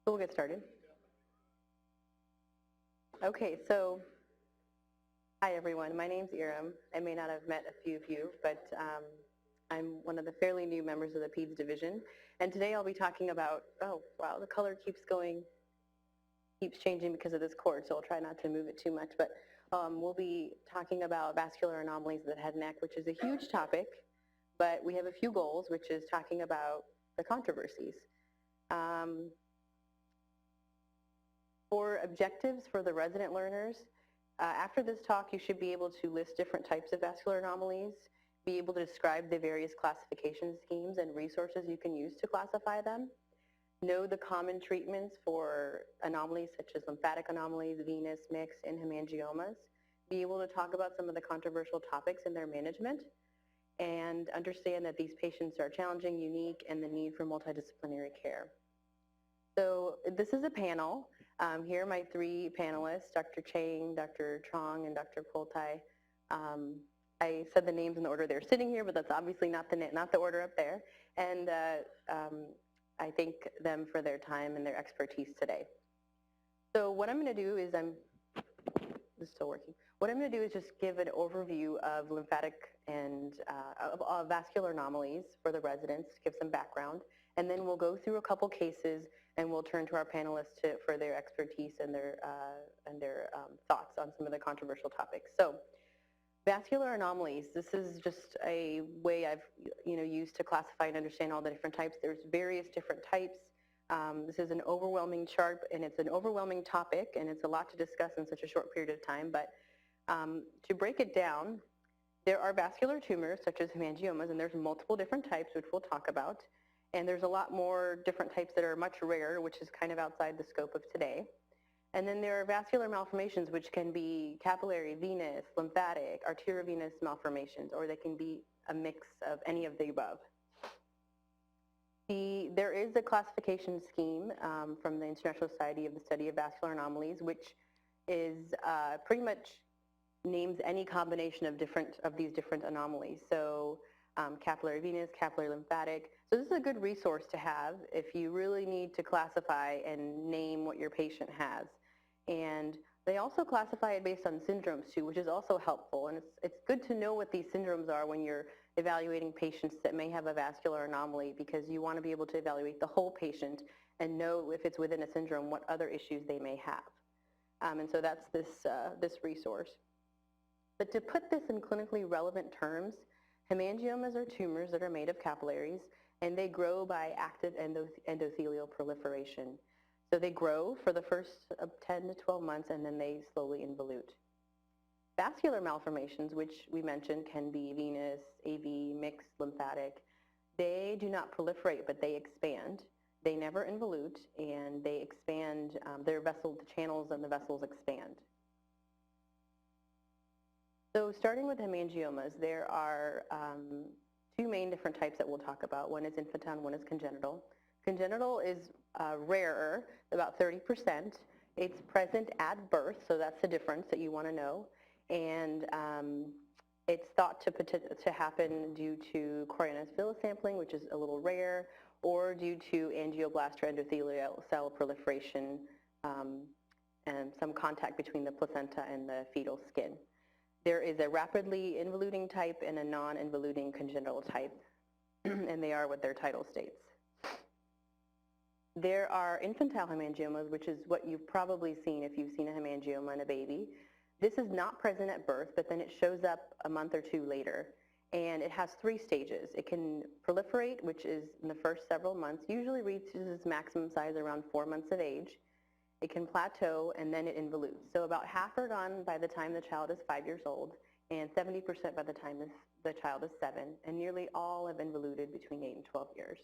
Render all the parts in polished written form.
So we'll get started. Okay, so hi everyone. My name's Iram. I may not have met a few of you, but I'm one of the fairly new members of the PEDS division. And today I'll be talking about, oh wow, the color keeps changing because of this cord, so I'll try not to move it too much. But we'll be talking about vascular anomalies of the head and neck, which is a huge topic, but we have a few goals, which is talking about the controversies. For objectives for the resident learners, after this talk you should be able to list different types of vascular anomalies, be able to describe the various classification schemes and resources you can use to classify them, know the common treatments for anomalies such as lymphatic anomalies, venous, mixed, and hemangiomas, be able to talk about some of the controversial topics in their management, and understand that these patients are challenging, unique, and the need for multidisciplinary care. So this is a panel. Here are my three panelists, Dr. Chang, Dr. Trong, and Dr. Poltai. I said the names in the order they're sitting here, but that's obviously not the order up there. And I thank them for their time and their expertise today. So what I'm going to do is this is still working. What I'm going to do is just give an overview of lymphatic and of vascular anomalies for the residents, give some background, and then we'll go through a couple cases and we'll turn to our panelists for their expertise and their thoughts on some of the controversial topics. So vascular anomalies, this is just a way I've used to classify and understand all the different types. There's various different types. This is an overwhelming chart, and it's an overwhelming topic, and it's a lot to discuss in such a short period of time. But to break it down, there are vascular tumors, such as hemangiomas, and there's multiple different types, which we'll talk about. And there's a lot more different types that are much rarer, which is kind of outside the scope of today. And then there are vascular malformations, which can be capillary, venous, lymphatic, arteriovenous malformations, or they can be a mix of any of the above. There is a classification scheme from the International Society of the Study of Vascular Anomalies, which is pretty much names any combination of these different anomalies. So capillary venous, capillary lymphatic. So this is a good resource to have if you really need to classify and name what your patient has. And they also classify it based on syndromes too, which is also helpful. And it's good to know what these syndromes are when you're evaluating patients that may have a vascular anomaly, because you want to be able to evaluate the whole patient and know if it's within a syndrome what other issues they may have. And so that's this resource. But to put this in clinically relevant terms, hemangiomas are tumors that are made of capillaries, and they grow by active endothelial proliferation. So they grow for the first 10 to 12 months, and then they slowly involute. Vascular malformations, which we mentioned can be venous, AV, mixed, lymphatic, they do not proliferate, but they expand. They never involute, and they expand, the channels and the vessels expand. So starting with hemangiomas, there are two main different types that we'll talk about. One is infantile, one is congenital. Congenital is rarer, about 30%. It's present at birth, so that's the difference that you want to know. And it's thought to happen due to chorionic villus sampling, which is a little rare, or due to angioblast or endothelial cell proliferation and some contact between the placenta and the fetal skin. There is a rapidly involuting type and a non-involuting congenital type, and they are what their title states. There are infantile hemangiomas, which is what you've probably seen if you've seen a hemangioma in a baby. This is not present at birth, but then it shows up a month or two later, and it has three stages. It can proliferate, which is in the first several months, usually reaches its maximum size around 4 months of age. It can plateau, and then it involutes. So about half are gone by the time the child is 5 years old, and 70% by the time the child is 7, and nearly all have involuted between 8 and 12 years.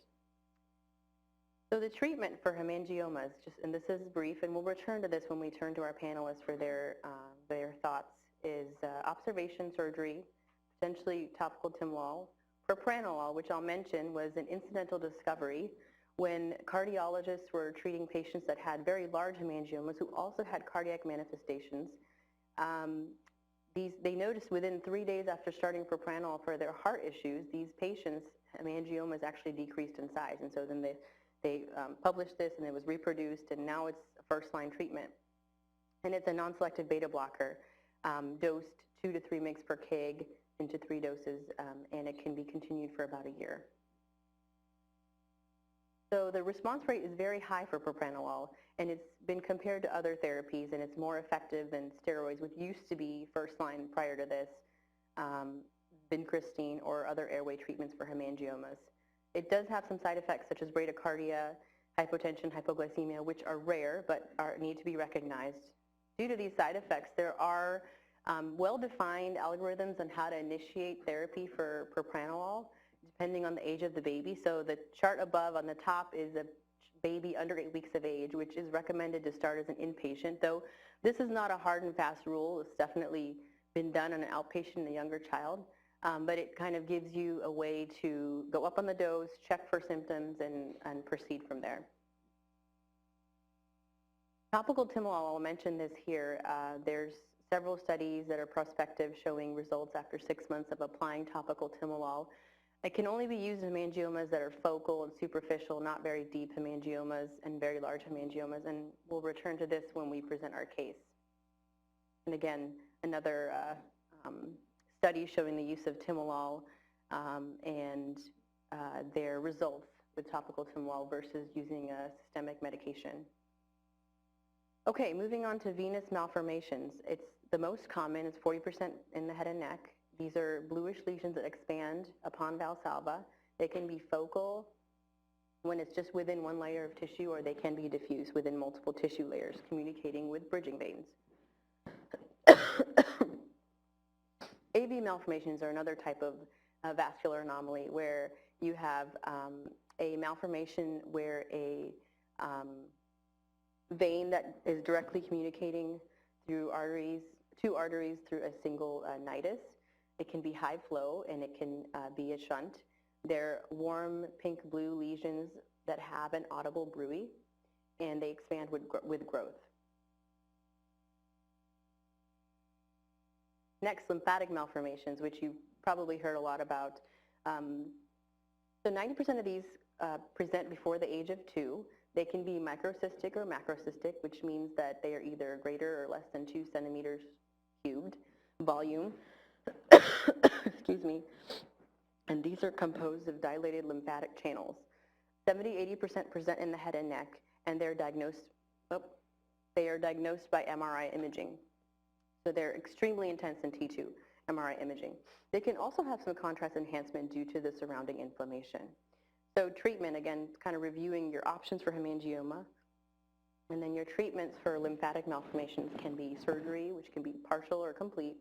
So the treatment for hemangiomas, and this is brief, and we'll return to this when we turn to our panelists for their thoughts, is observation surgery, potentially topical Timolol, propranolol, which I'll mention was an incidental discovery when cardiologists were treating patients that had very large hemangiomas who also had cardiac manifestations. They noticed within 3 days after starting propranolol for their heart issues, these patients' hemangiomas actually decreased in size, and so then they published this and it was reproduced, and now it's a first-line treatment. And it's a non-selective beta blocker, dosed 2 to 3 mg per kg into 3 doses, and it can be continued for about a year. So the response rate is very high for propranolol, and it's been compared to other therapies, and it's more effective than steroids, which used to be first line prior to this, vincristine or other airway treatments for hemangiomas. It does have some side effects such as bradycardia, hypotension, hypoglycemia, which are rare but need to be recognized. Due to these side effects, there are well-defined algorithms on how to initiate therapy for propranolol, depending on the age of the baby. So the chart above on the top is a baby under 8 weeks of age, which is recommended to start as an inpatient, though this is not a hard and fast rule. It's definitely been done on an outpatient in a younger child, but it kind of gives you a way to go up on the dose, check for symptoms, and proceed from there. Topical timolol, I'll mention this here. There's several studies that are prospective showing results after 6 months of applying topical timolol. It can only be used in hemangiomas that are focal and superficial, not very deep hemangiomas and very large hemangiomas, and we'll return to this when we present our case. And again, another study showing the use of timolol and their results with topical timolol versus using a systemic medication. Okay, moving on to venous malformations. It's the most common. It's 40% in the head and neck. These are bluish lesions that expand upon Valsalva. They can be focal when it's just within one layer of tissue, or they can be diffuse within multiple tissue layers, communicating with bridging veins. AV malformations are another type of vascular anomaly where you have a malformation where a vein that is directly communicating through arteries, two arteries through a single nidus. It can be high flow, and it can be a shunt. They're warm pink-blue lesions that have an audible bruit, and they expand with growth. Next, lymphatic malformations, which you've probably heard a lot about. So 90% of these present before the age of 2. They can be microcystic or macrocystic, which means that they are either greater or less than 2 centimeters cubed volume. Excuse me. And these are composed of dilated lymphatic channels. 70–80% present in the head and neck, and they're diagnosed by MRI imaging. So they're extremely intense in T2 MRI imaging. They can also have some contrast enhancement due to the surrounding inflammation. So treatment, again, kind of reviewing your options for hemangioma, and then your treatments for lymphatic malformations can be surgery, which can be partial or complete,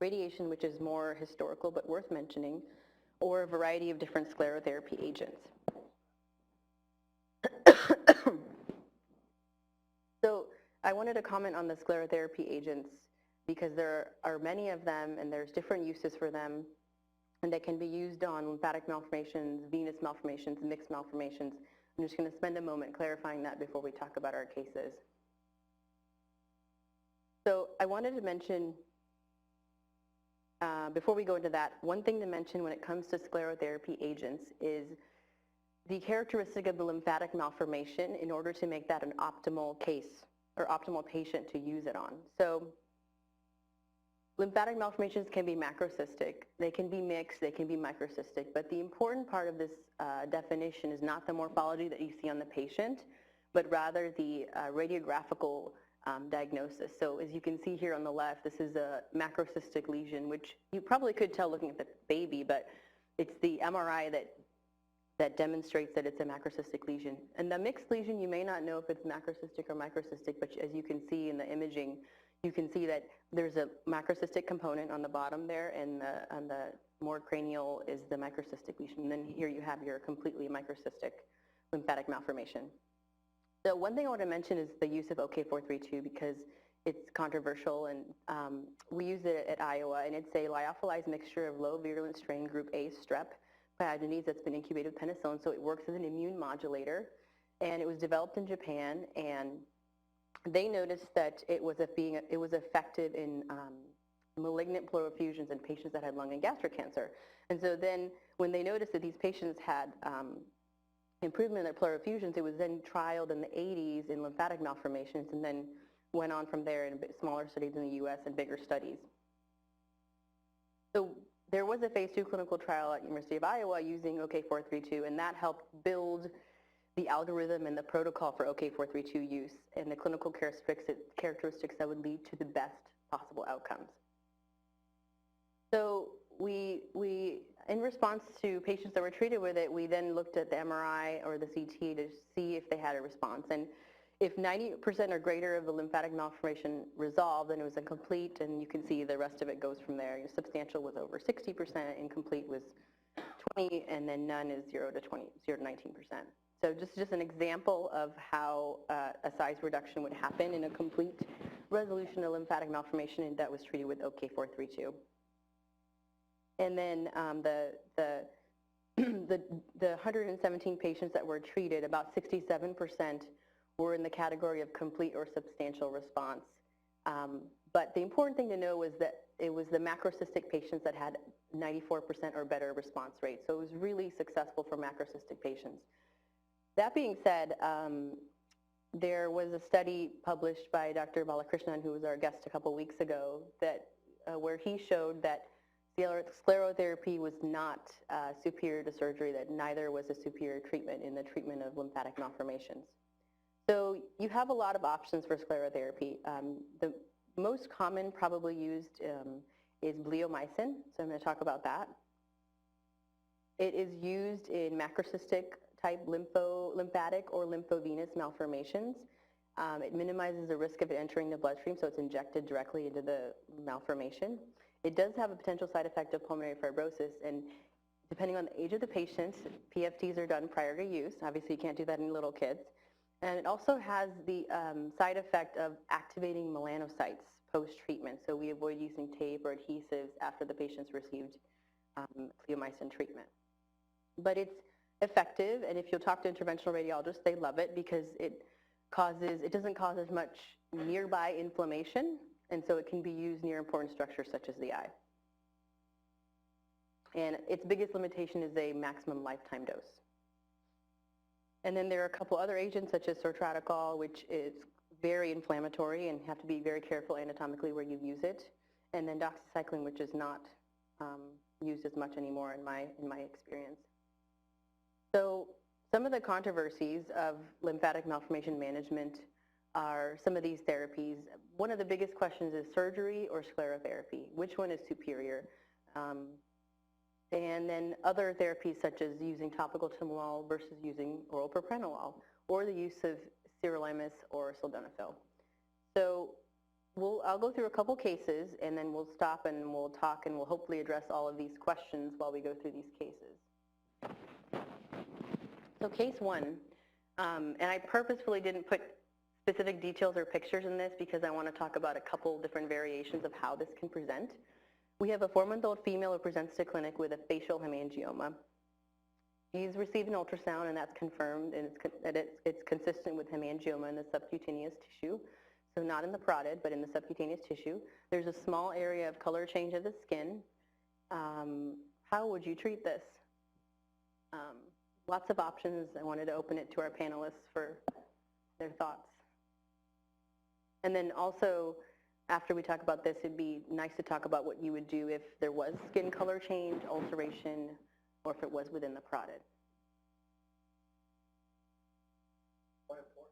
radiation, which is more historical but worth mentioning, or a variety of different sclerotherapy agents. So I wanted to comment on the sclerotherapy agents because there are many of them, and there's different uses for them, and they can be used on lymphatic malformations, venous malformations, mixed malformations. I'm just going to spend a moment clarifying that before we talk about our cases. So I wanted to mention, before we go into that, one thing to mention when it comes to sclerotherapy agents is the characteristic of the lymphatic malformation in order to make that an optimal case or optimal patient to use it on. So lymphatic malformations can be macrocystic, they can be mixed, they can be microcystic, but the important part of this definition is not the morphology that you see on the patient, but rather the radiographical diagnosis. So as you can see here on the left, this is a macrocystic lesion, which you probably could tell looking at the baby, but it's the MRI that demonstrates that it's a macrocystic lesion. And the mixed lesion, you may not know if it's macrocystic or microcystic, but as you can see in the imaging, you can see that there's a macrocystic component on the bottom there, and on the more cranial is the microcystic lesion. And then here you have your completely microcystic lymphatic malformation. So one thing I want to mention is the use of OK432 because it's controversial, and we use it at Iowa, and it's a lyophilized mixture of low virulent strain group A strep pyogenes that's been incubated with penicillin, so it works as an immune modulator, and it was developed in Japan, and they noticed that it was effective in malignant pleural effusions in patients that had lung and gastric cancer. And so then when they noticed that these patients had improvement in their pleural effusions, it was then trialed in the 80s in lymphatic malformations and then went on from there in smaller studies in the US and bigger studies. So there was a phase 2 clinical trial at University of Iowa using OK432, and that helped build the algorithm and the protocol for OK432 use and the clinical characteristics that would lead to the best possible outcomes. So we in response to patients that were treated with it, we then looked at the MRI or the CT to see if they had a response. And if 90% or greater of the lymphatic malformation resolved, then it was incomplete, and you can see the rest of it goes from there. Substantial was over 60%, incomplete was 20, and then none is 0 to 19%. So just an example of how a size reduction would happen in a complete resolution of lymphatic malformation that was treated with OK432. And then the 117 patients that were treated, about 67% were in the category of complete or substantial response. But the important thing to know was that it was the macrocystic patients that had 94% or better response rate. So it was really successful for macrocystic patients. That being said, there was a study published by Dr. Balakrishnan, who was our guest a couple weeks ago, that where he showed that sclerotherapy was not superior to surgery, that neither was a superior treatment in the treatment of lymphatic malformations. So you have a lot of options for sclerotherapy. The most common probably used is bleomycin, so I'm going to talk about that. It is used in macrocystic type lymphatic or lymphovenous malformations. It minimizes the risk of it entering the bloodstream, so it's injected directly into the malformation. It does have a potential side effect of pulmonary fibrosis, and depending on the age of the patient, PFTs are done prior to use. Obviously, you can't do that in little kids. And it also has the side effect of activating melanocytes post-treatment, so we avoid using tape or adhesives after the patient's received bleomycin treatment. But it's effective, and if you'll talk to interventional radiologists, they love it because it doesn't cause as much nearby inflammation, and so it can be used near important structures such as the eye. And its biggest limitation is a maximum lifetime dose. And then there are a couple other agents such as sortradicol, which is very inflammatory and have to be very careful anatomically where you use it. And then doxycycline, which is not used as much anymore in my experience. So some of the controversies of lymphatic malformation management are some of these therapies. One of the biggest questions is surgery or sclerotherapy. Which one is superior? And then other therapies such as using topical timolol versus using oral propranolol, or the use of sirolimus or sildenafil. So I'll go through a couple cases, and then we'll stop and we'll talk, and we'll hopefully address all of these questions while we go through these cases. So case one, and I purposefully didn't put specific details or pictures in this because I want to talk about a couple different variations of how this can present. We have a 4-month-old female who presents to clinic with a facial hemangioma. She's received an ultrasound, and that's confirmed, and it's consistent with hemangioma in the subcutaneous tissue, so not in the parotid, but in the subcutaneous tissue. There's a small area of color change of the skin. How would you treat this? Lots of options. I wanted to open it to our panelists for their thoughts. And then also, after we talk about this, it'd be nice to talk about what you would do if there was skin color change, ulceration, or if it was within the parotid. One important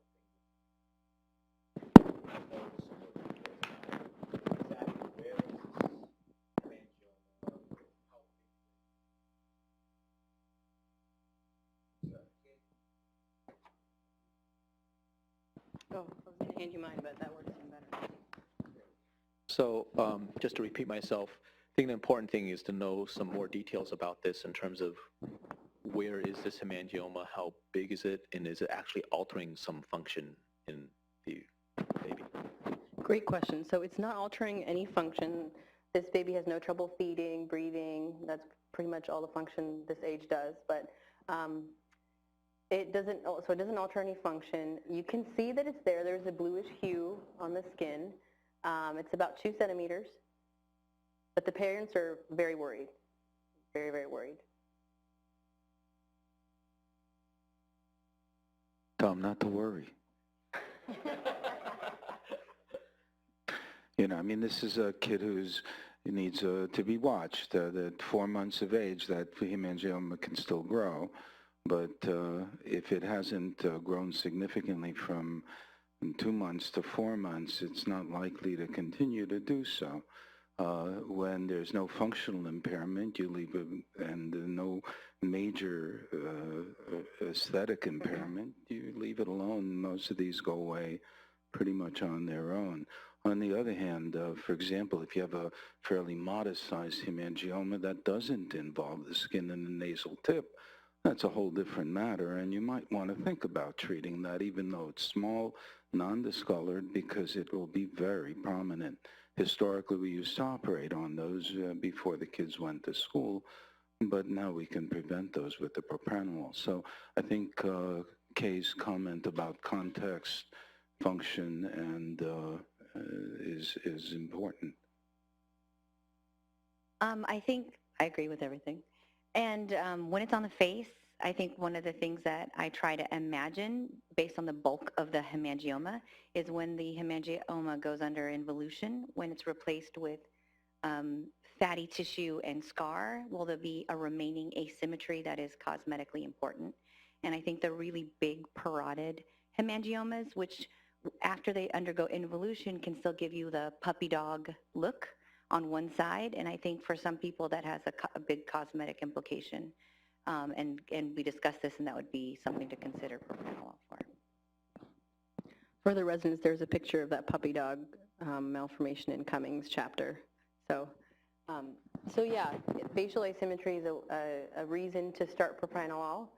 Oh, I was going to hand you mine, but that works even better. So just to repeat myself, I think the important thing is to know some more details about this in terms of where is this hemangioma, how big is it, and is it actually altering some function in the baby? Great question. So it's not altering any function. This baby has no trouble feeding, breathing. That's pretty much all the function this age does. But it doesn't alter any function. You can see that it's there. There's a bluish hue on the skin. It's about 2 centimeters. But the parents are very worried, very, very worried. Tell him not to worry. You know, I mean, this is a kid who needs to be watched. At 4 months of age, that hemangioma can still grow, but if it hasn't grown significantly from 2 months to 4 months, it's not likely to continue to do so. When there's no functional impairment, you leave it, and no major aesthetic impairment, you leave it alone. Most of these go away pretty much on their own. On the other hand, for example, if you have a fairly modest-sized hemangioma that doesn't involve the skin and the nasal tip, that's a whole different matter, and you might want to think about treating that, even though it's small, non-discolored, because it will be very prominent. Historically, we used to operate on those before the kids went to school, but now we can prevent those with the propranolol. So I think Kay's comment about context, function, and is important. I think I agree with everything. And when it's on the face, I think one of the things that I try to imagine based on the bulk of the hemangioma is when the hemangioma goes under involution, when it's replaced with fatty tissue and scar, will there be a remaining asymmetry that is cosmetically important? And I think the really big parotid hemangiomas, which after they undergo involution can still give you the puppy dog look on one side. And I think for some people that has a big cosmetic implication. And we discussed this, and that would be something to consider propranolol for. For the residents, there's a picture of that puppy dog malformation in Cummings' chapter. So yeah, facial asymmetry is a reason to start propranolol.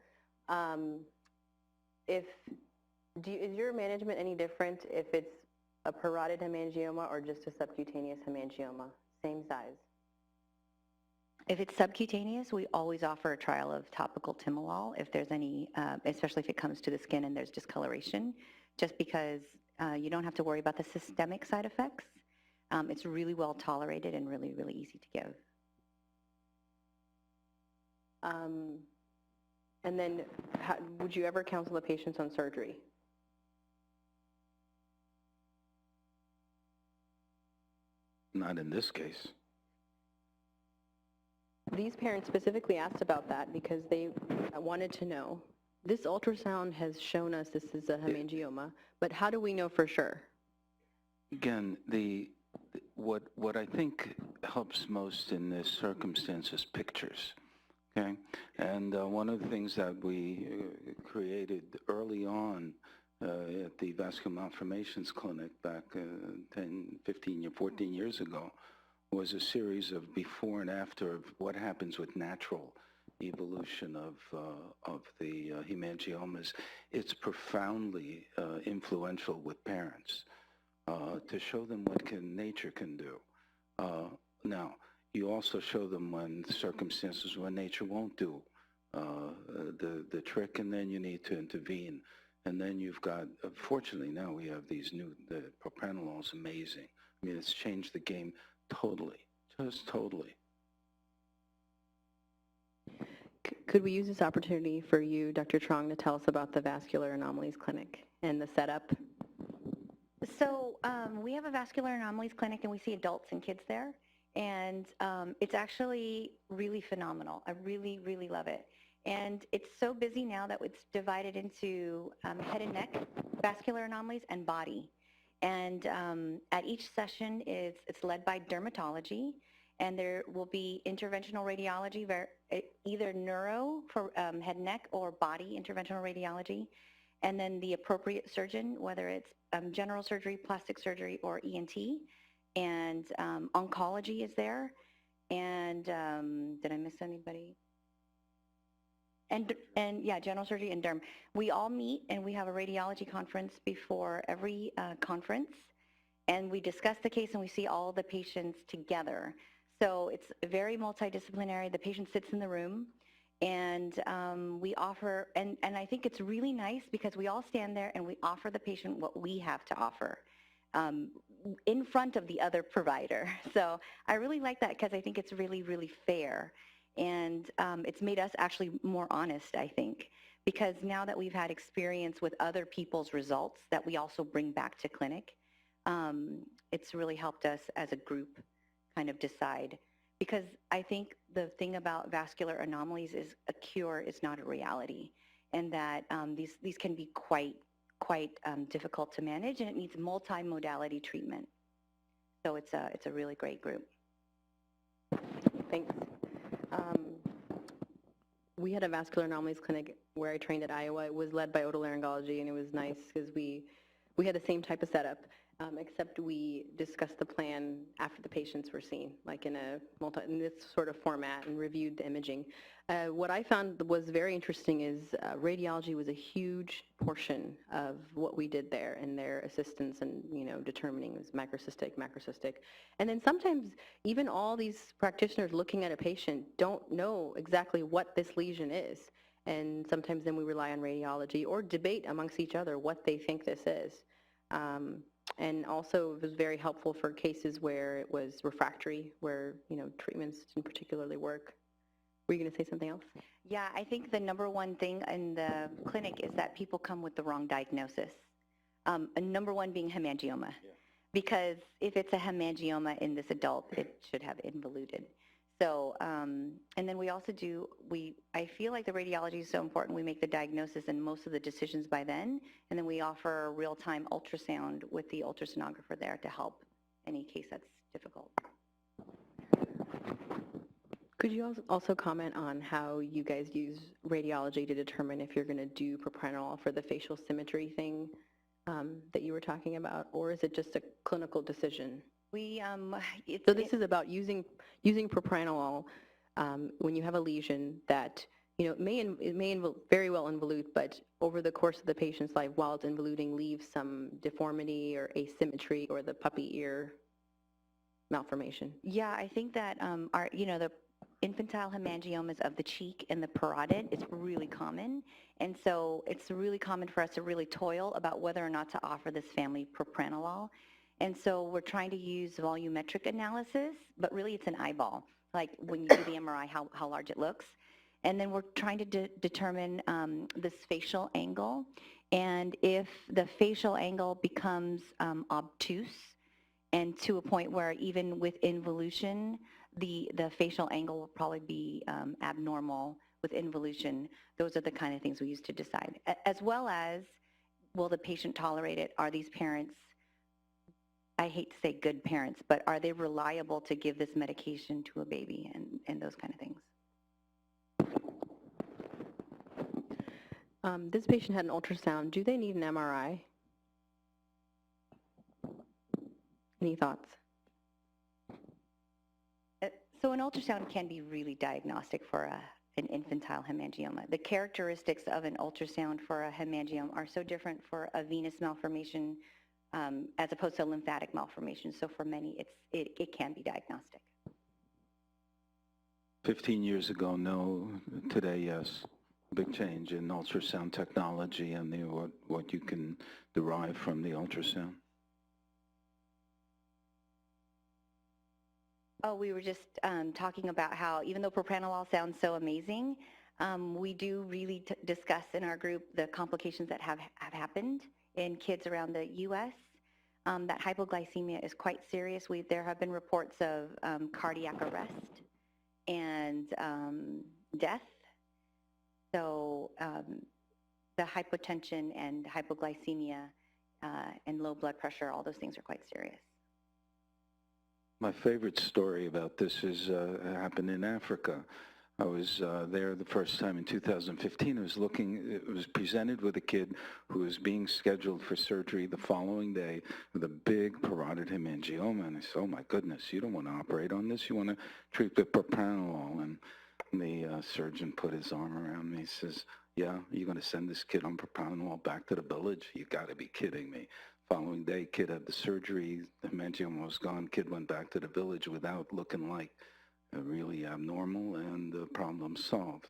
Is your management any different if it's a parotid hemangioma or just a subcutaneous hemangioma? Same size? If it's subcutaneous, we always offer a trial of topical timolol if there's any, especially if it comes to the skin and there's discoloration, just because you don't have to worry about the systemic side effects. It's really well tolerated and really, really easy to give. And then would you ever counsel the patients on surgery? Not in this case. These parents specifically asked about that because they wanted to know. This ultrasound has shown us this is a hemangioma, but how do we know for sure? Again, what I think helps most in this circumstance is pictures, okay? And one of the things that we created early on at the Vascular Malformations Clinic back 10, 15, 14 years ago was a series of before and after of what happens with natural evolution of the hemangiomas. It's profoundly influential with parents to show them what nature can do. Now, you also show them when circumstances when nature won't do the trick, and then you need to intervene. And then you've got, fortunately now we have these the propranolol is amazing. I mean, it's changed the game totally, just totally. Could we use this opportunity for you, Dr. Trong, to tell us about the Vascular Anomolies Clinic and the setup? So we have a Vascular Anomalies Clinic, and we see adults and kids there. And it's actually really phenomenal. I really, really love it. And it's so busy now that it's divided into head and neck vascular anomalies and body. And at each session, it's led by dermatology, and there will be interventional radiology, either neuro for head and neck or body interventional radiology, and then the appropriate surgeon, whether it's general surgery, plastic surgery, or ENT, and oncology is there. And did I miss anybody? And yeah, general surgery and derm. We all meet and we have a radiology conference before every conference, and we discuss the case and we see all the patients together. So it's very multidisciplinary. The patient sits in the room, and we offer, and I think it's really nice because we all stand there and we offer the patient what we have to offer in front of the other provider. So I really like that because I think it's really, really fair. And it's made us actually more honest, I think, because now that we've had experience with other people's results that we also bring back to clinic, it's really helped us as a group kind of decide. Because I think the thing about vascular anomalies is a cure is not a reality, and that these can be quite difficult to manage, and it needs multimodality treatment. So it's a really great group. Thanks. We had a vascular anomalies clinic where I trained at Iowa. It was led by otolaryngology, and it was nice because we had the same type of setup, except we discussed the plan after the patients were seen, like in this sort of format, and reviewed the imaging. What I found was very interesting is radiology was a huge portion of what we did there, and their assistance in determining it was microcystic, macrocystic. And then sometimes even all these practitioners looking at a patient don't know exactly what this lesion is. And sometimes then we rely on radiology or debate amongst each other what they think this is. And also it was very helpful for cases where it was refractory, where treatments didn't particularly work. Were you going to say something else? Yeah, I think the number one thing in the clinic is that people come with the wrong diagnosis. Number one being hemangioma. Yeah. Because if it's a hemangioma in this adult, it should have involuted. So, and then we also I feel like the radiology is so important, we make the diagnosis and most of the decisions by then, and then we offer real-time ultrasound with the ultrasonographer there to help any case that's difficult. Could you also comment on how you guys use radiology to determine if you're going to do propranolol for the facial symmetry thing that you were talking about, or is it just a clinical decision? So this is about using propranolol when you have a lesion that it may very well involute, but over the course of the patient's life, while it's involuting, leaves some deformity or asymmetry or the puppy ear malformation. Yeah, I think that the infantile hemangiomas of the cheek and the parotid is really common, and so it's really common for us to really toil about whether or not to offer this family propranolol. And so we're trying to use volumetric analysis, but really it's an eyeball, like when you do the MRI, how large it looks. And then we're trying to determine this facial angle. And if the facial angle becomes obtuse, and to a point where even with involution, the facial angle will probably be abnormal with involution, those are the kind of things we use to decide. As well as, will the patient tolerate it? Are these parents, I hate to say good parents, but are they reliable to give this medication to a baby and those kind of things? This patient had an ultrasound. Do they need an MRI? Any thoughts? So an ultrasound can be really diagnostic for an infantile hemangioma. The characteristics of an ultrasound for a hemangioma are so different for a venous malformation as opposed to a lymphatic malformation. So for many, it can be diagnostic. 15 years ago, no. Today, yes. Big change in ultrasound technology and what you can derive from the ultrasound. Oh, we were just talking about how even though propranolol sounds so amazing, we do really discuss in our group the complications that have happened in kids around the U.S. That hypoglycemia is quite serious. There have been reports of cardiac arrest and death. So the hypotension and hypoglycemia and low blood pressure, all those things are quite serious. My favorite story about this happened in Africa. I was there the first time in 2015. It was presented with a kid who was being scheduled for surgery the following day with a big parotid hemangioma. And I said, oh my goodness, you don't want to operate on this. You want to treat with propranolol. And the surgeon put his arm around me. He says, yeah, you're going to send this kid on propranolol back to the village? You got to be kidding me. Following day, kid had the surgery, the hemangioma was gone, kid went back to the village without looking like really abnormal, and the problem solved.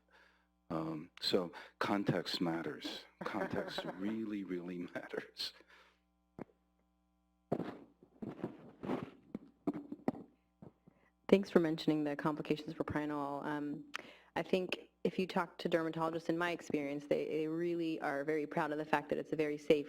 So context matters. Context really, really matters. Thanks for mentioning the complications for propranolol. I think if you talk to dermatologists, in my experience, they really are very proud of the fact that it's a very safe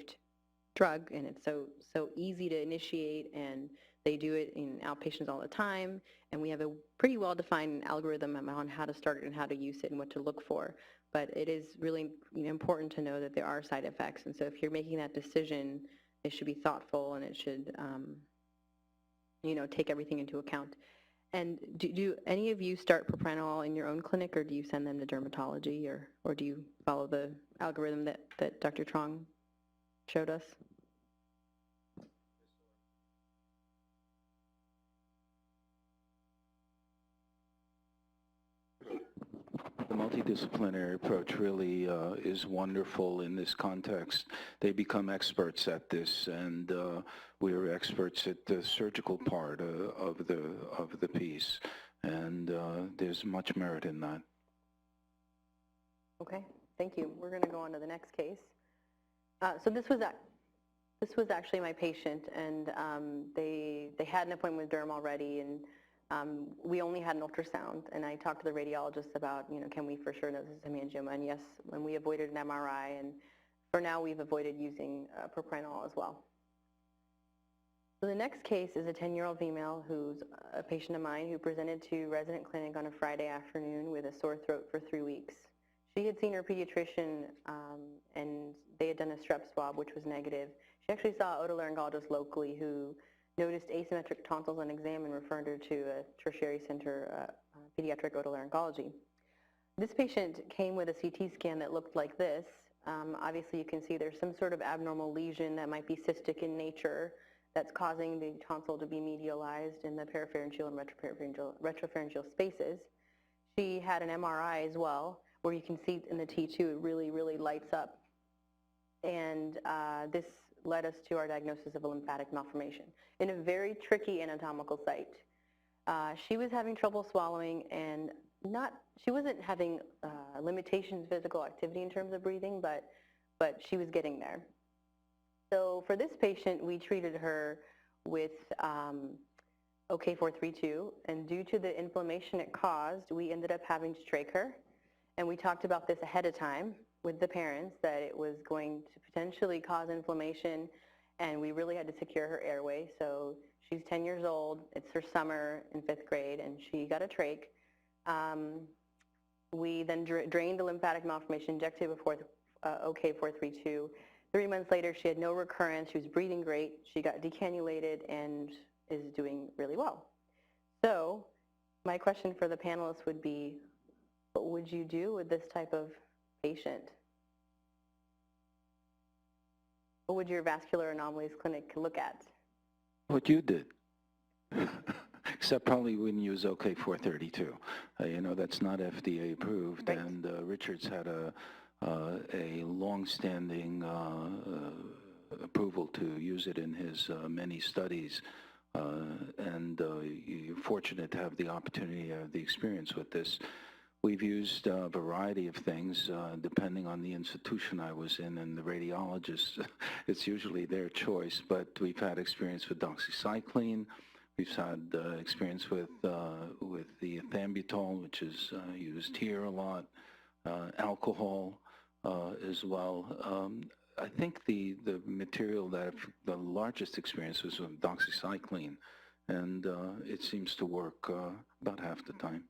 drug, and it's so easy to initiate, and they do it in outpatients all the time, and we have a pretty well-defined algorithm on how to start it and how to use it and what to look for. But it is really important to know that there are side effects, and so if you're making that decision, it should be thoughtful, and it should take everything into account. And do any of you start propranolol in your own clinic, or do you send them to dermatology, or do you follow the algorithm that Dr. Trong showed us? The multidisciplinary approach really is wonderful in this context. They become experts at this, and we're experts at the surgical part of the piece, and there's much merit in that. Okay, thank you. We're going to go on to the next case. So this was actually my patient, and they had an appointment with derm already, and we only had an ultrasound, and I talked to the radiologist about, can we for sure know this is hemangioma, and yes, when we avoided an MRI, and for now we've avoided using propranolol as well. So the next case is a 10-year-old female who's a patient of mine who presented to resident clinic on a Friday afternoon with a sore throat for 3 weeks. She had seen her pediatrician, and they had done a strep swab, which was negative. She actually saw an otolaryngologist locally who noticed asymmetric tonsils on exam and referred her to a tertiary center, pediatric otolaryngology. This patient came with a CT scan that looked like this. Obviously, you can see there's some sort of abnormal lesion that might be cystic in nature that's causing the tonsil to be medialized in the parapharyngeal and retropharyngeal spaces. She had an MRI as well, where you can see in the T2 it really, really lights up. And this led us to our diagnosis of a lymphatic malformation in a very tricky anatomical site. She was having trouble swallowing, and she wasn't having limitations physical activity in terms of breathing, but she was getting there. So for this patient, we treated her with OK432, and due to the inflammation it caused, we ended up having to trach her. And we talked about this ahead of time with the parents, that it was going to potentially cause inflammation, and we really had to secure her airway. So she's 10 years old, it's her summer in 5th grade, and she got a trach. We then drained the lymphatic malformation, injected with OK432. 3 months later, she had no recurrence, she was breathing great, she got decannulated and is doing really well. So my question for the panelists would be, what would you do with this type of patient? What would your vascular anomalies clinic look at? What you did. Except probably wouldn't use OK432. That's not FDA approved, right. And Richard's had a long-standing approval to use it in his many studies, and you're fortunate to have the opportunity, the experience with this. We've used a variety of things depending on the institution I was in, and the radiologist, it's usually their choice, but we've had experience with doxycycline. We've had experience with the ethambutol, which is used here a lot, alcohol as well. I think the material that the largest experience was with doxycycline, and it seems to work about half the time.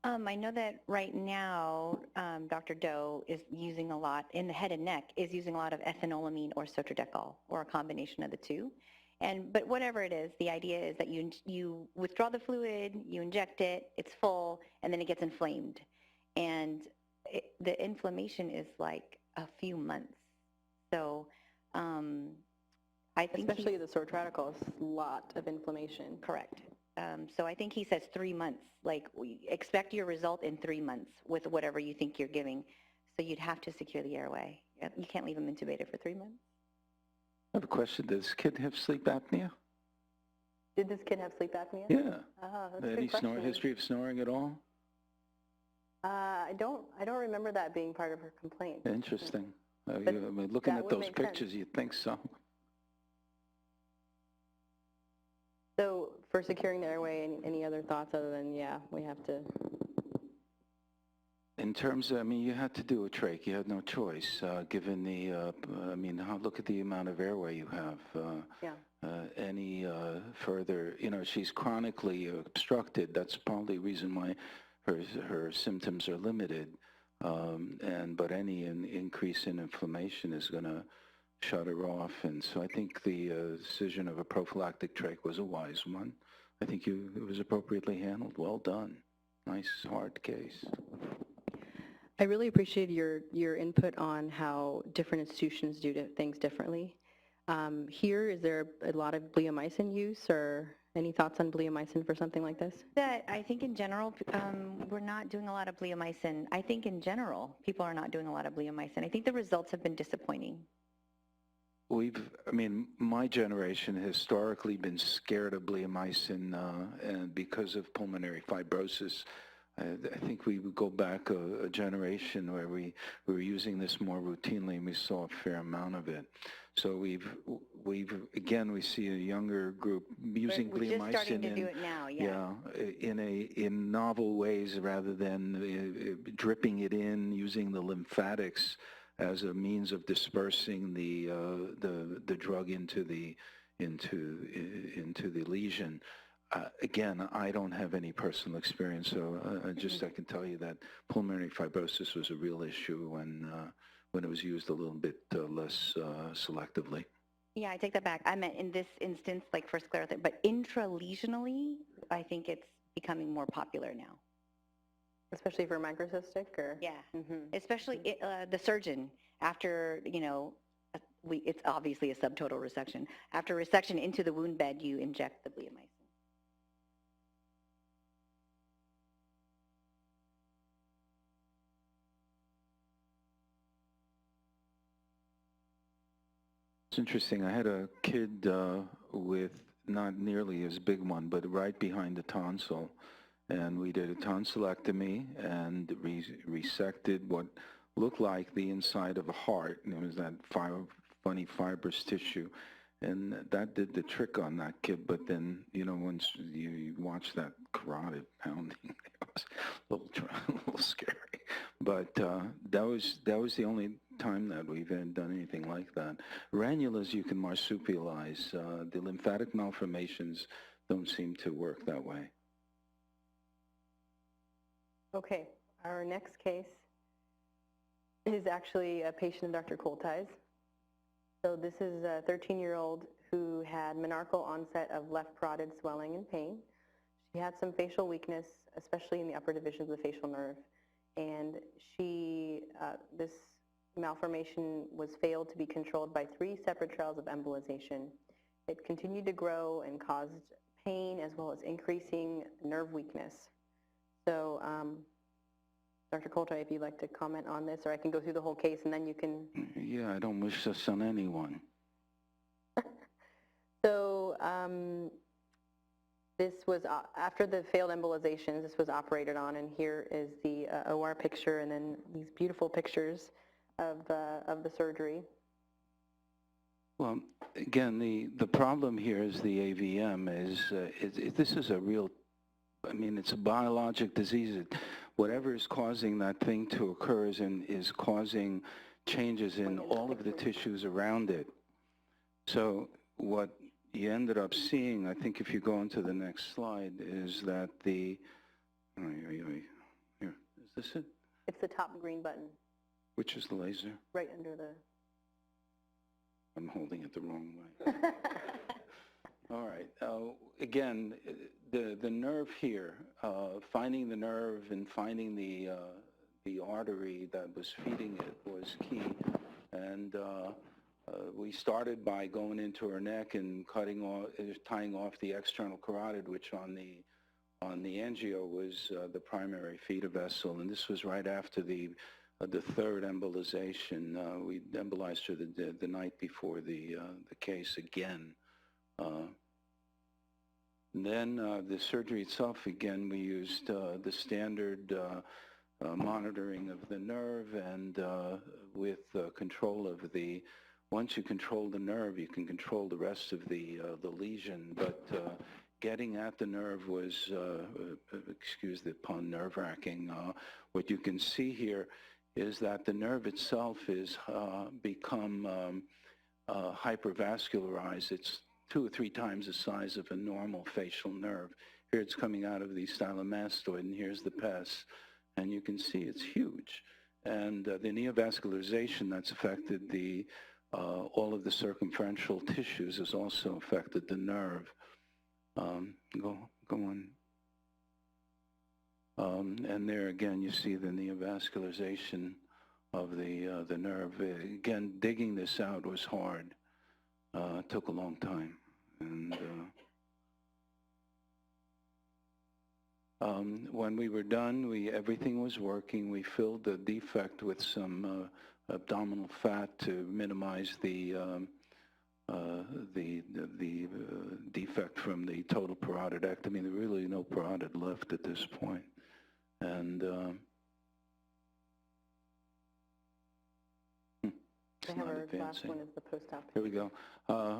I know that right now, Dr. Doe is using a lot, in the head and neck, is using a lot of ethanolamine or sotradecol, or a combination of the two. But whatever it is, the idea is that you withdraw the fluid, you inject it, it's full, and then it gets inflamed. And the inflammation is like a few months. So I think especially the sotradecol is a lot of inflammation. Correct. So I think he says 3 months, like we expect your result in 3 months with whatever you think you're giving. So you'd have to secure the airway. You can't leave him intubated for 3 months. I have a question. Does this kid have sleep apnea? Did this kid have sleep apnea? Yeah. That's Any history of snoring at all? I don't remember that being part of her complaint. Interesting. Looking at those pictures, you'd think so. So for securing the airway, any other thoughts other than, yeah, we have to in terms of, I mean, you had to do a trach. You had no choice, given the, look at the amount of airway you have. Yeah. Any further, she's chronically obstructed. That's probably the reason why her symptoms are limited. But any increase in inflammation is going to shut her off. And so I think the decision of a prophylactic trach was a wise one. I think it was appropriately handled. Well done. Nice, hard case. I really appreciate your input on how different institutions do things differently. Here, is there a lot of bleomycin use, or any thoughts on bleomycin for something like this? That I think in general, we're not doing a lot of bleomycin. I think in general, people are not doing a lot of bleomycin. I think the results have been disappointing. My generation has historically been scared of bleomycin, and because of pulmonary fibrosis, I think we would go back a generation where we were using this more routinely, and we saw a fair amount of it. So we see a younger group using bleomycin. We're just starting to do it now, yeah. In novel ways rather than dripping it in, using the lymphatics as a means of dispersing the drug into the lesion. Again, I don't have any personal experience, so I can tell you that pulmonary fibrosis was a real issue when it was used a little bit less selectively. Yeah, I take that back. I meant in this instance, like for sclerotherapy, but intralesionally, I think it's becoming more popular now. Especially for microcystic, or? Yeah, especially the surgeon, after, it's obviously a subtotal resection. After resection into the wound bed, you inject the bleomycin. It's interesting. I had a kid with not nearly as big one, but right behind the tonsil. And we did a tonsillectomy and resected what looked like the inside of a heart. And it was that funny fibrous tissue. And that did the trick on that kid. But then, once you watch that carotid pounding, it was a little scary. But that was the only time that we've done anything like that. Ranulas you can marsupialize. The lymphatic malformations don't seem to work that way. Okay, our next case is actually a patient of Dr. Koltai's. So this is a 13-year-old who had menarchal onset of left parotid swelling and pain. She had some facial weakness, especially in the upper divisions of the facial nerve. And this malformation was failed to be controlled by 3 separate trials of embolization. It continued to grow and caused pain as well as increasing nerve weakness. So, Dr. Koltai, if you'd like to comment on this, or I can go through the whole case and then you can... Yeah, I don't wish this on anyone. So, this was, after the failed embolizations, this was operated on, and here is the OR picture, and then these beautiful pictures of the surgery. Well, again, the problem here is the AVM this is a real, it's a biologic disease. Whatever is causing that thing to occur is causing changes in all of the tissues around it. So what you ended up seeing, I think if you go into the next slide, is that here, is this it? It's the top green button. Which is the laser? Right under the... I'm holding it the wrong way. All right. Again, the nerve here, finding the nerve and finding the artery that was feeding it was key. And we started by going into her neck and tying off the external carotid, which on the angio was the primary feeder vessel. And this was right after the third embolization. We embolized her the night before the case again. Then the surgery itself, again, we used the standard monitoring of the nerve and with control of once you control the nerve, you can control the rest of the lesion. But getting at the nerve was, excuse the pun, nerve-wracking. What you can see here is that the nerve itself is become hypervascularized. It's 2 or 3 times the size of a normal facial nerve. Here it's coming out of the stylomastoid, and here's the pes. And you can see it's huge. And the neovascularization that's affected the all of the circumferential tissues has also affected the nerve. Go on. And there again, you see the neovascularization of the nerve. Again, digging this out was hard. It took a long time. And when we were done, everything was working. We filled the defect with some abdominal fat to minimize the defect from the total parotidectomy. There really no parotid left at this point. And I have our last one is the post-op. Here we go.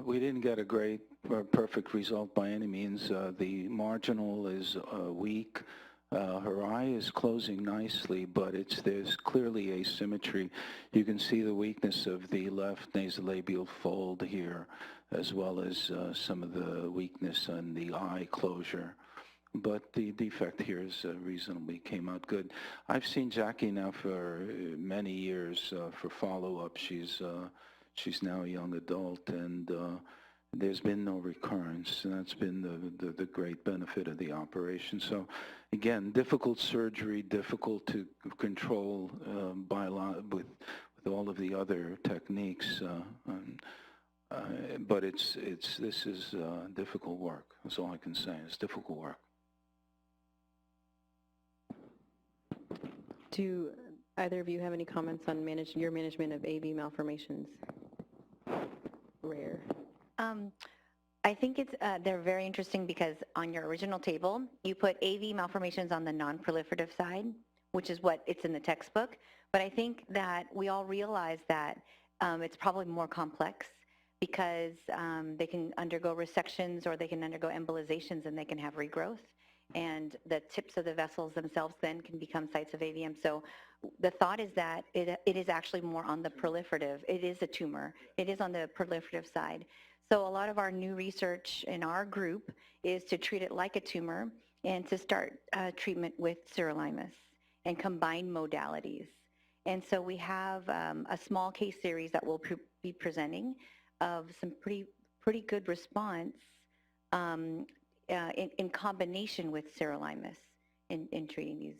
We didn't get a great or perfect result by any means. The marginal is weak. Her eye is closing nicely, but there's clearly asymmetry. You can see the weakness of the left nasolabial fold here, as well as some of the weakness on the eye closure. But the defect here is reasonably came out good. I've seen Jackie now for many years for follow-up. She's now a young adult, and there's been no recurrence, and that's been the great benefit of the operation. So, again, difficult surgery, difficult to control with all of the other techniques, but this is difficult work. That's all I can say. It's difficult work. Do either of you have any comments on your management of AV malformations? Rare. I think they're very interesting because on your original table, you put AV malformations on the non-proliferative side, which is what it's in the textbook. But I think that we all realize that it's probably more complex because they can undergo resections or they can undergo embolizations and they can have regrowth. And the tips of the vessels themselves then can become sites of AVM. So the thought is that it is actually more on the proliferative. It is a tumor. It is on the proliferative side. So a lot of our new research in our group is to treat it like a tumor and to start treatment with sirolimus and combine modalities. And so we have a small case series that we'll be presenting of some pretty good response in combination with sirolimus in treating these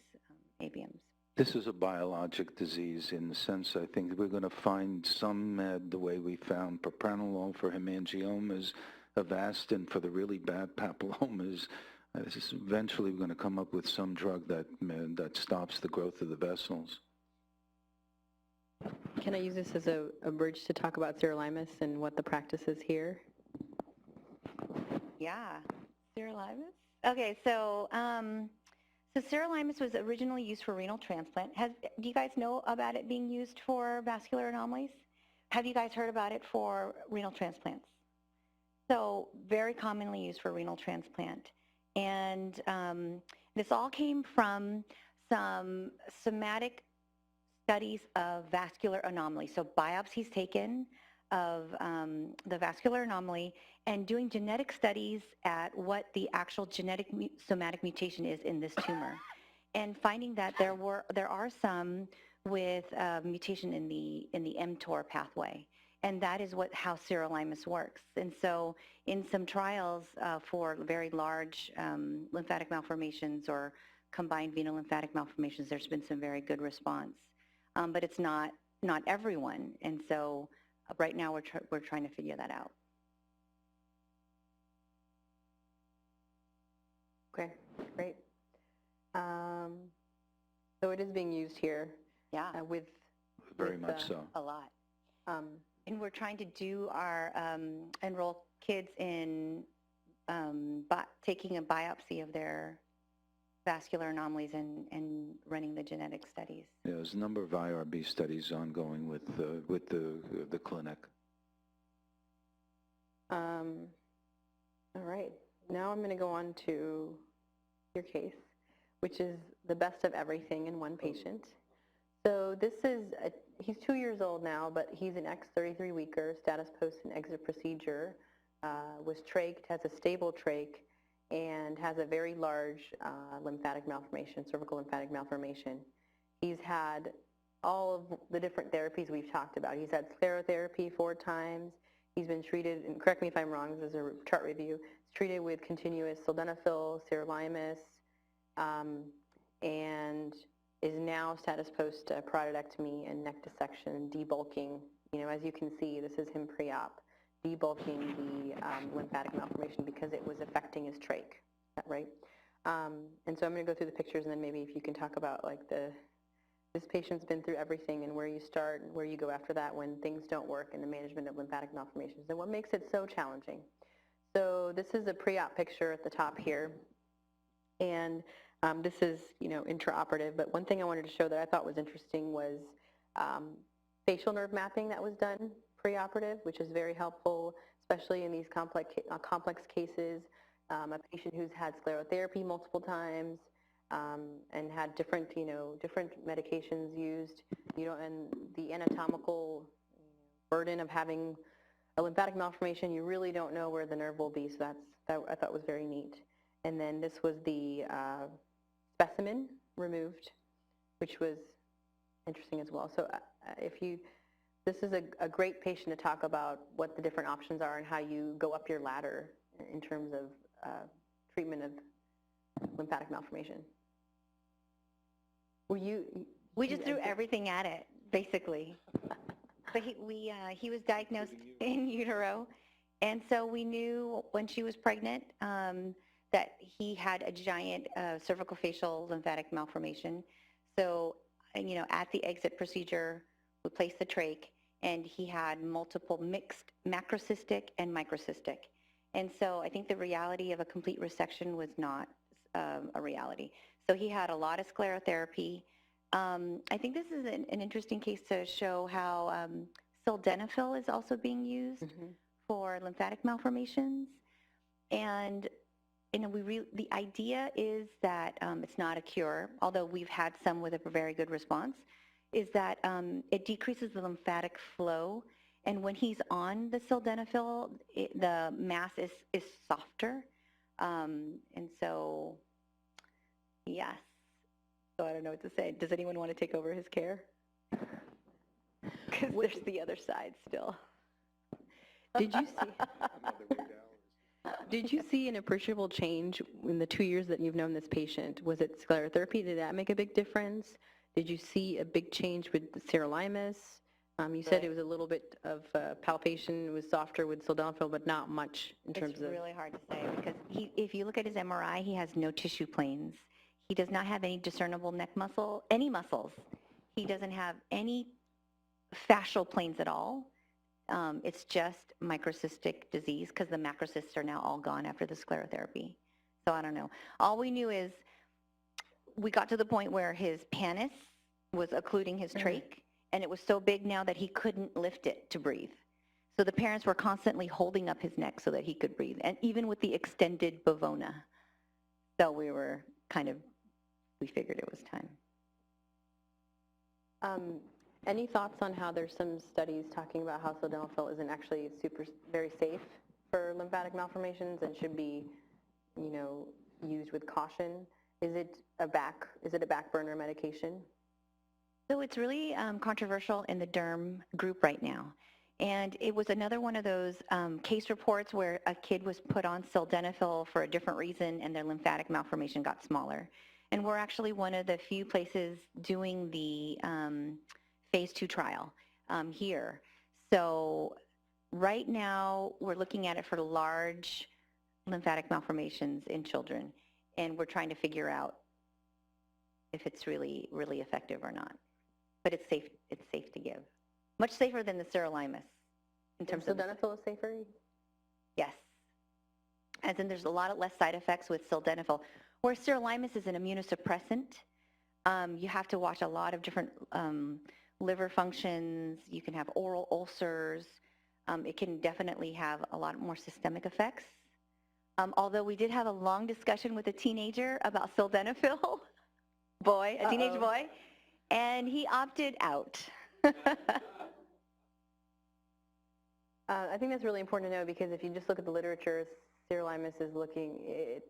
AVMs. This is a biologic disease in the sense I think we're going to find some med the way we found propranolol for hemangiomas, Avastin for the really bad papillomas. Eventually we're going to come up with some drug that stops the growth of the vessels. Can I use this as a bridge to talk about sirolimus and what the practice is here? Yeah. Sirolimus? Okay, so sirolimus was originally used for renal transplant. Do you guys know about it being used for vascular anomalies? Have you guys heard about it for renal transplants? So very commonly used for renal transplant. And this all came from some somatic studies of vascular anomalies. So biopsies taken of the vascular anomaly and doing genetic studies at what the actual genetic somatic mutation is in this tumor, and finding that there are some with mutation in the mTOR pathway, and that is how sirolimus works. And so in some trials for very large lymphatic malformations or combined venous lymphatic malformations, there's been some very good response, but it's not everyone, and so right now we're trying to figure that out. Okay, great. So it is being used here. Yeah. Very much so. A lot. And we're trying to do our enroll kids in taking a biopsy of their vascular anomalies and running the genetic studies. Yeah, there's a number of IRB studies ongoing with the clinic. All right. now I'm going to go on to your case, which is the best of everything in one patient. So this is, he's 2 years old now, but he's an X33 weeker, status post and exit procedure, was trached, has a stable trach, and has a very large lymphatic malformation, cervical lymphatic malformation. He's had all of the different therapies we've talked about. He's had sclerotherapy 4 times. He's been treated, and correct me if I'm wrong, this is a chart review, he's treated with continuous sildenafil, sirolimus, and is now status post parotidectomy and neck dissection, debulking. You know, as you can see, this is him pre-op, debulking the lymphatic malformation because it was affecting his trach, right? And so I'm going to go through the pictures, and then maybe if you can talk about like this patient's been through everything and where you start and where you go after that when things don't work in the management of lymphatic malformations and what makes it so challenging. So this is a pre-op picture at the top here, and this is, you know, intraoperative, but one thing I wanted to show that I thought was interesting was facial nerve mapping that was done preoperative, which is very helpful, especially in these complex cases. A patient who's had sclerotherapy multiple times and had different, you know, different medications used, you know, and the anatomical burden of having a lymphatic malformation, you really don't know where the nerve will be, so that I thought was very neat. And then this was the specimen removed, which was interesting as well. So this is a great patient to talk about what the different options are and how you go up your ladder in terms of treatment of lymphatic malformation. We just threw everything at it, basically. But he was diagnosed in utero, and so we knew when she was pregnant that he had a giant cervical facial lymphatic malformation. So, you know, at the exit procedure, we placed the trach, and he had multiple mixed macrocystic and microcystic. And so I think the reality of a complete resection was not a reality. So he had a lot of sclerotherapy. I think this is an interesting case to show how sildenafil is also being used for lymphatic malformations. And you know, the idea is that it's not a cure, although we've had some with a very good response, is that it decreases the lymphatic flow. And when he's on the sildenafil, the mass is softer. And so, yes. So I don't know what to say. Does anyone want to take over his care? Because there's the other side still. Did you see? Did you see an appreciable change in the 2 years that you've known this patient? Was it sclerotherapy? Did that make a big difference? Did you see a big change with the sirolimus? You said it was a little bit of palpation. It was softer with sildenafil, but not much in terms of... It's really hard to say because if you look at his MRI, he has no tissue planes. He does not have any discernible neck muscle, any muscles. He doesn't have any fascial planes at all. It's just microcystic disease because the macrocysts are now all gone after the sclerotherapy. So I don't know. All we knew is we got to the point where his pannus was occluding his trach, and it was so big now that he couldn't lift it to breathe. So the parents were constantly holding up his neck so that he could breathe, and even with the extended bavona. So we were we figured it was time. Any thoughts on how there's some studies talking about how sildenafil isn't actually very safe for lymphatic malformations and should be, you know, used with caution? Is it a back burner medication? So it's really controversial in the derm group right now. And it was another one of those case reports where a kid was put on sildenafil for a different reason and their lymphatic malformation got smaller. And we're actually one of the few places doing the phase 2 trial here. So right now we're looking at it for large lymphatic malformations in children. And we're trying to figure out if it's really, really effective or not. But it's safe to give. Much safer than the sirolimus in terms of... Sildenafil is safer? Yes. As in there's a lot less side effects with sildenafil. Where sirolimus is an immunosuppressant, you have to watch a lot of different liver functions. You can have oral ulcers. It can definitely have a lot more systemic effects. Although we did have a long discussion with a teenager about sildenafil, a teenage Uh-oh. boy, and he opted out. I think that's really important to know because if you just look at the literature, sirolimus is it's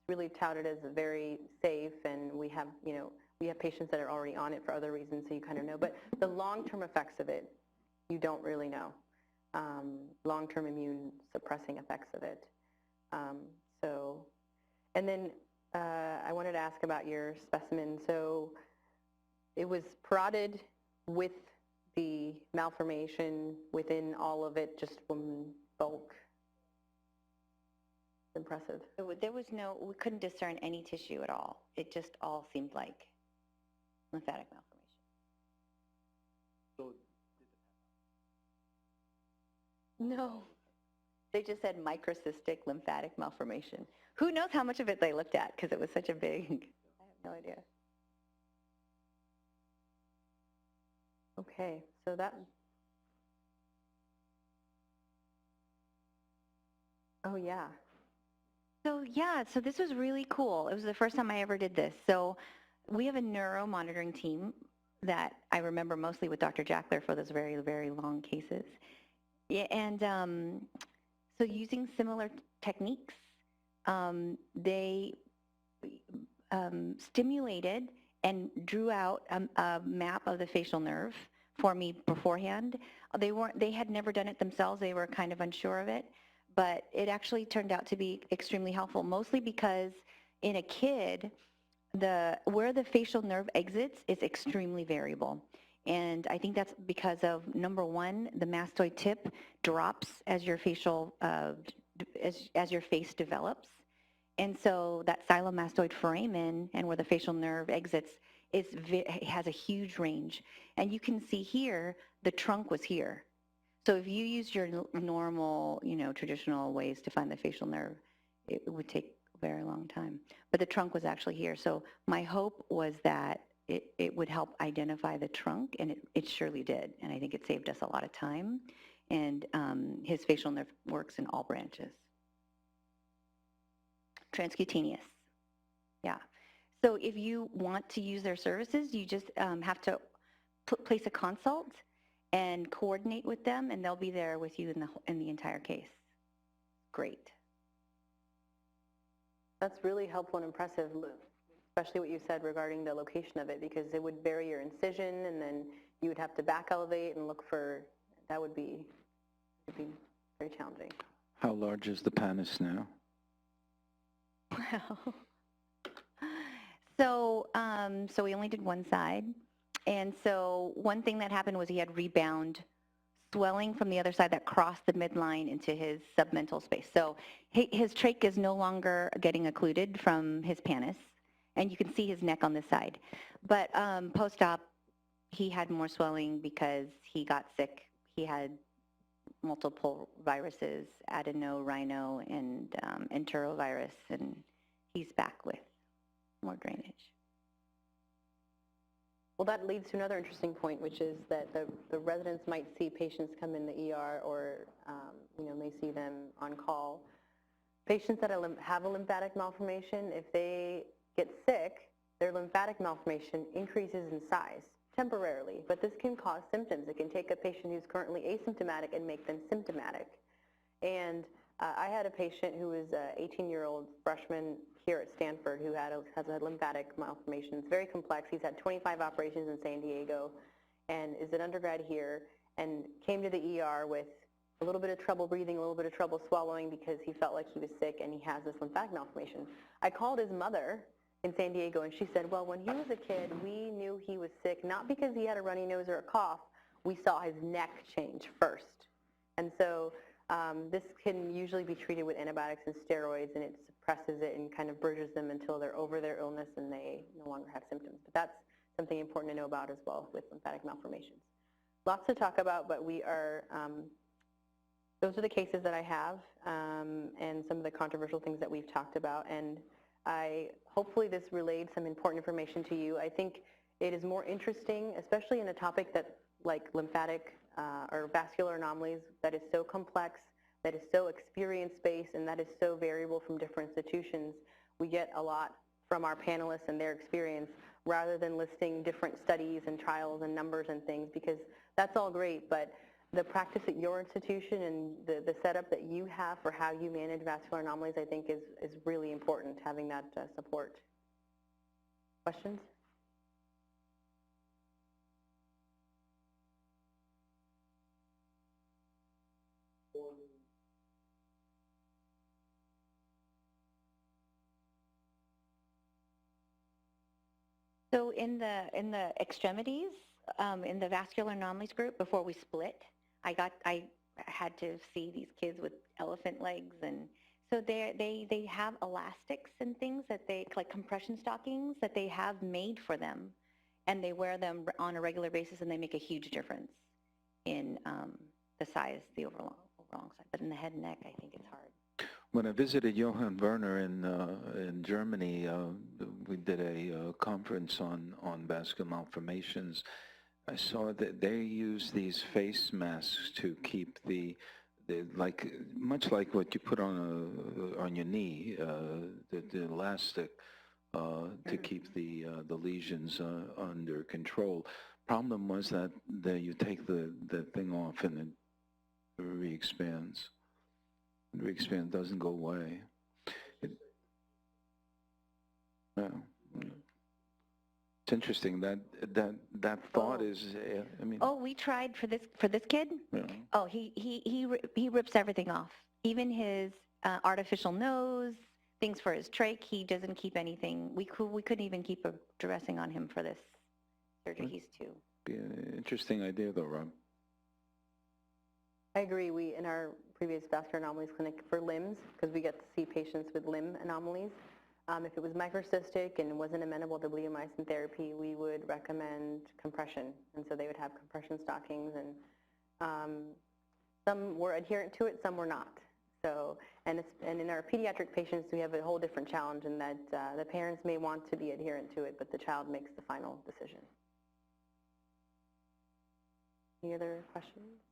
really touted as very safe, and we have patients that are already on it for other reasons, so you kind of know. But the long-term effects of it, you don't really know. Long-term immune suppressing effects of it. And then I wanted to ask about your specimen. So it was parotid with the malformation within all of it, just one bulk. Impressive. There was we couldn't discern any tissue at all. It just all seemed like lymphatic malformation. So No. They just said microcystic lymphatic malformation. Who knows how much of it they looked at because it was such a big, I have no idea. Okay, so that, oh yeah. So this was really cool. It was the first time I ever did this. So we have a neuro monitoring team that I remember mostly with Dr. Jackler for those very, very long cases. Yeah, and so using similar techniques, they stimulated and drew out a map of the facial nerve for me beforehand. They had never done it themselves. They were kind of unsure of it, but it actually turned out to be extremely helpful, mostly because in a kid, where the facial nerve exits is extremely variable. And I think that's because of, number one, the mastoid tip drops as your facial, as your face develops. And so that xylomastoid foramen and where the facial nerve exits has a huge range. And you can see here, the trunk was here. So if you use your normal, traditional ways to find the facial nerve, it would take a very long time. But the trunk was actually here. So my hope was that it would help identify the trunk, and it surely did. And I think it saved us a lot of time. And his facial nerve works in all branches. Transcutaneous, yeah. So if you want to use their services, you just have to place a consult and coordinate with them, and they'll be there with you in the entire case. Great. That's really helpful and impressive, especially what you said regarding the location of it, because it would bury your incision, and then you would have to back elevate and look for, that would be very challenging. How large is the panis now? Well, so we only did one side. And so one thing that happened was he had rebound swelling from the other side that crossed the midline into his submental space. So his trach is no longer getting occluded from his panis, and you can see his neck on this side. But post-op, he had more swelling because he got sick. He had multiple viruses, adeno, rhino, and enterovirus, and he's back with more drainage. Well, that leads to another interesting point, which is that the residents might see patients come in the ER or, may see them on call. Patients that have a lymphatic malformation, if they get sick, their lymphatic malformation increases in size temporarily, but this can cause symptoms. It can take a patient who's currently asymptomatic and make them symptomatic. And I had a patient who was an 18-year-old freshman here at Stanford who has a lymphatic malformation. It's very complex. He's had 25 operations in San Diego and is an undergrad here and came to the ER with a little bit of trouble breathing, a little bit of trouble swallowing because he felt like he was sick and he has this lymphatic malformation. I called his mother in San Diego and she said, well, when he was a kid, we knew he was sick, not because he had a runny nose or a cough. We saw his neck change first. And so this can usually be treated with antibiotics and steroids, and it suppresses it and kind of bridges them until they're over their illness and they no longer have symptoms. But that's something important to know about as well with lymphatic malformations. Lots to talk about, but we are, those are the cases that I have and some of the controversial things that we've talked about. And hopefully this relayed some important information to you. I think it is more interesting, especially in a topic that like lymphatic or vascular anomalies that is so complex that is so experience-based and that is so variable from different institutions. We get a lot from our panelists and their experience rather than listing different studies and trials and numbers and things, because that's all great, but the practice at your institution and the setup that you have for how you manage vascular anomalies, I think is really important, having that support. Questions? So in the extremities, in the vascular anomalies group, before we split, I had to see these kids with elephant legs, and so they have elastics and things that like compression stockings that they have made for them, and they wear them on a regular basis, and they make a huge difference in the size, the overall size. But in the head and neck, I think it's hard. When I visited Johann Werner in Germany, we did a conference on vascular malformations. I saw that they use these face masks to keep the like much like what you put on your knee, the elastic to keep the lesions under control. Problem was that you take the thing off and it re-expands. Re-expand doesn't go away. Yeah. It's interesting that thought is. I mean. Oh, we tried for this kid. Yeah. Oh, he rips everything off, even his artificial nose, things for his trach. He doesn't keep anything. We couldn't even keep a dressing on him for this surgery. He's too. Be an interesting idea, though, Rob. I agree. We, in our previous vascular anomalies clinic for limbs, because we get to see patients with limb anomalies, if it was microcystic and wasn't amenable to bleomycin therapy, we would recommend compression. And so they would have compression stockings, and some were adherent to it, some were not. So, and in our pediatric patients, we have a whole different challenge in that the parents may want to be adherent to it, but the child makes the final decision. Any other questions?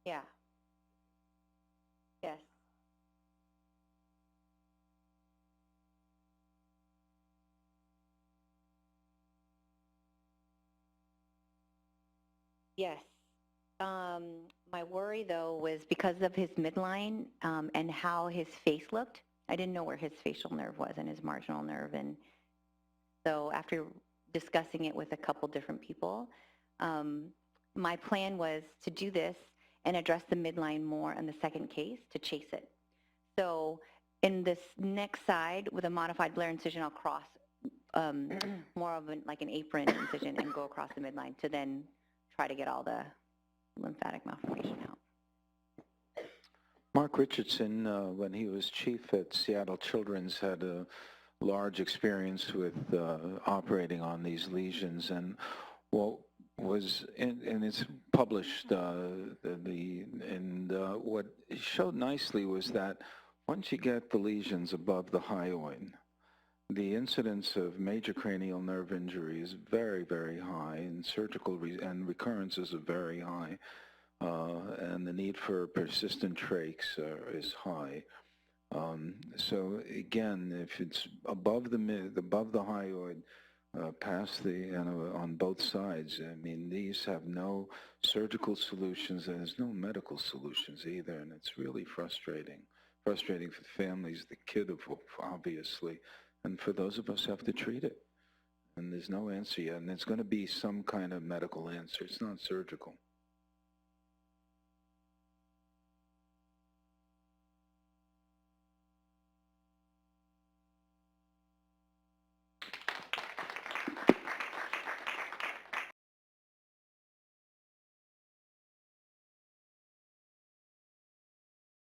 Yeah. Yes. Yes. My worry, though, was because of his midline and how his face looked. I didn't know where his facial nerve was and his marginal nerve. And so after discussing it with a couple different people, my plan was to do this and address the midline more in the second case to chase it. So in this next side with a modified Blair incision, I'll cross more of like an apron incision and go across the midline to then try to get all the lymphatic malformation out. Mark Richardson, when he was chief at Seattle Children's, had a large experience with operating on these lesions, and what was, and it's published, what it showed nicely was that once you get the lesions above the hyoid, the incidence of major cranial nerve injury is very, very high, and surgical and recurrences are very high, and the need for persistent trachs is high. So again, if it's above the hyoid, past on both sides, I mean, these have no surgical solutions, and there's no medical solutions either, and it's really frustrating. Frustrating for the families, the kid, obviously, and for those of us who have to treat it. And there's no answer yet, and there's going to be some kind of medical answer. It's not surgical.